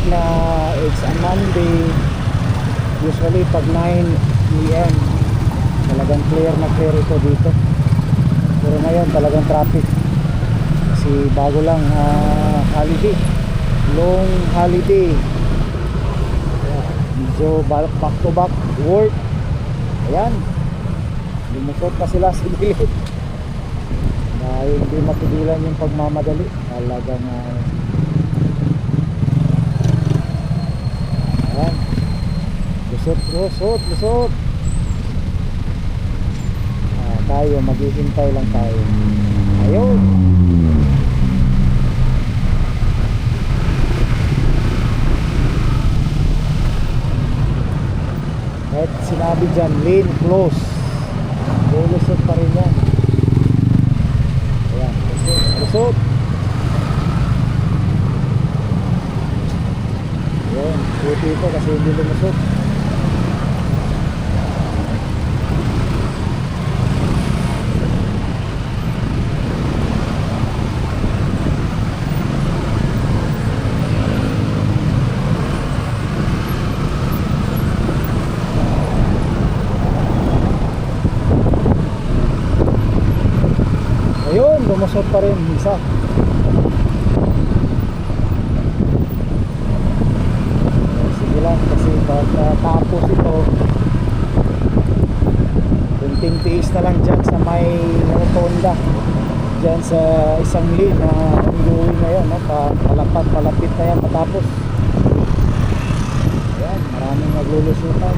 na it's a Monday, usually pag 9 PM talagang clear na clear ito dito. Pero ngayon talagang traffic kasi bago lang holiday, long holiday. So back to back work. Ayan, lumusot pa sila sa gilid dahil hindi mapigilan yung pagmamadali. Talagang ayan, lusot. Tayo maghihintay lang tayo. Ayun, kahit sinabi dyan lane close, lulusot pa rin yan. Ayan, lusot. Ayan, buti ito kasi hindi lumusot. Ayun, lumusot pa rin isa. Sige lang kasi pag tapos ito, kunting tiis na lang dyan sa may rotonda, dyan sa isang lane na ongoing na yan, no? Palapit na yan matapos. Ayan, maraming naglulusutan.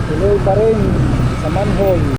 Tuloy pa rin sa manhole.